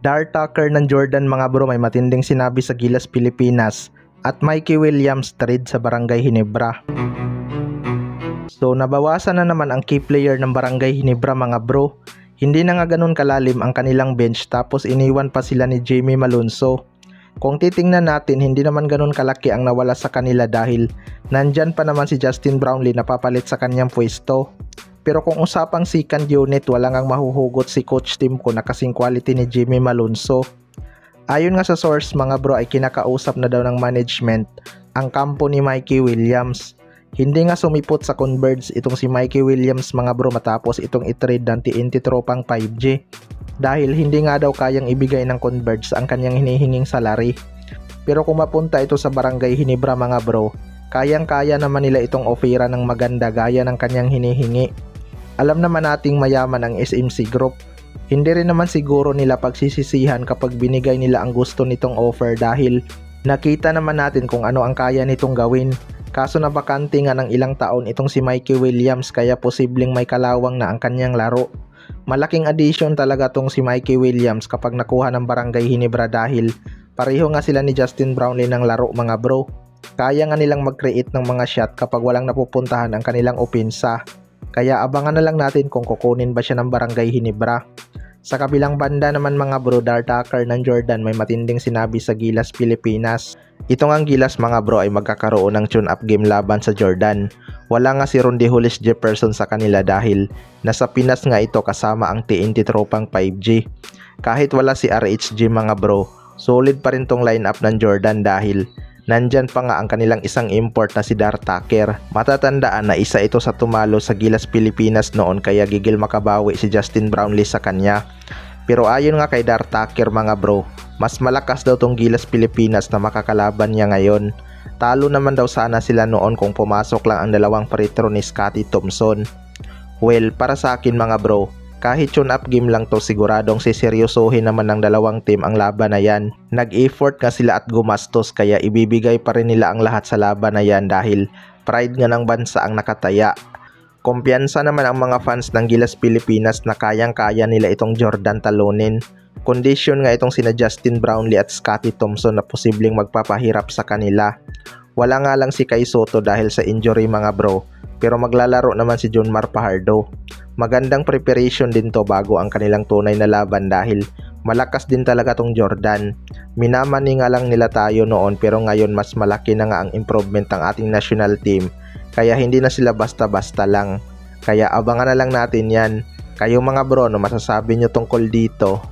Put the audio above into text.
Dar Tucker ng Jordan mga bro may matinding sinabi sa Gilas Pilipinas at Mikey Williams trade sa Barangay Ginebra. So nabawasan na naman ang key player ng Barangay Ginebra mga bro. Hindi na nga ganun kalalim ang kanilang bench tapos iniwan pa sila ni Jamie Malonzo. Kung titingnan natin hindi naman ganun kalaki ang nawala sa kanila dahil nandyan pa naman si Justin Brownlee na papalit sa kanyang pwesto. Pero kung usapang second unit, wala ngang mahuhugot si Coach Timko na kasing quality ni Jamie Malonzo. Ayon nga sa source mga bro ay kinakausap na daw ng management ang kampo ni Mikey Williams. Hindi nga sumipot sa Converge itong si Mikey Williams mga bro matapos itong i-trade ng TNT tropang 5G. Dahil hindi nga daw kayang ibigay ng Converge ang kanyang hinihinging salary. Pero kung mapunta ito sa Barangay Ginebra mga bro, kayang-kaya naman nila itong ofera ng maganda gaya ng kanyang hinihingi. Alam naman nating mayaman ang SMC Group. Hindi rin naman siguro nila pagsisisihan kapag binigay nila ang gusto nitong offer dahil nakita naman natin kung ano ang kaya nitong gawin. Kaso nabakante nga ng ilang taon itong si Mikey Williams kaya posibleng may kalawang na ang kanyang laro. Malaking addition talaga tong si Mikey Williams kapag nakuha ng Barangay Ginebra dahil pareho nga sila ni Justin Brownlee ng laro mga bro. Kaya nga nilang mag-create ng mga shot kapag walang napupuntahan ang kanilang opensa. Kaya abangan na lang natin kung kukunin ba siya ng Barangay Ginebra. Sa kabilang banda naman mga bro, Dar Tucker ng Jordan may matinding sinabi sa Gilas Pilipinas. Ito ngang Gilas mga bro ay magkakaroon ng tune-up game laban sa Jordan. Wala nga si Rondy Hollis Jefferson sa kanila dahil nasa Pinas nga ito kasama ang TNT tropang 5G. Kahit wala si RHG mga bro, solid pa rin tong lineup ng Jordan dahil nandyan pa nga ang kanilang isang import na si Dar Tucker. Matatandaan na isa ito sa tumalo sa Gilas Pilipinas noon kaya gigil makabawi si Justin Brownlee sa kanya. Pero ayon nga kay Dar Tucker mga bro, mas malakas daw tong Gilas Pilipinas na makakalaban niya ngayon. Talo naman daw sana sila noon kung pumasok lang ang dalawang paritro ni Scotty Thompson. Well, para sa akin mga bro, kahit tune-up game lang to siguradong siseryosohin naman ng dalawang team ang laban na yan. Nag-effort nga sila at gumastos kaya ibibigay pa rin nila ang lahat sa laban na yan dahil pride nga ng bansa ang nakataya. Kumpiyansa naman ang mga fans ng Gilas Pilipinas na kayang-kaya nila itong Jordan talunin. Condition nga itong sina Justin Brownlee at Scotty Thompson na posibleng magpapahirap sa kanila. Wala nga lang si Kai Soto dahil sa injury mga bro, pero maglalaro naman si Junmar Fajardo. Magandang preparation din to bago ang kanilang tunay na laban dahil malakas din talaga tong Jordan. Minamani nga lang nila tayo noon pero ngayon mas malaki na nga ang improvement ng ating national team. Kaya hindi na sila basta-basta lang. Kaya abangan na lang natin yan. Kayo mga bro, no masasabi nyo tungkol dito?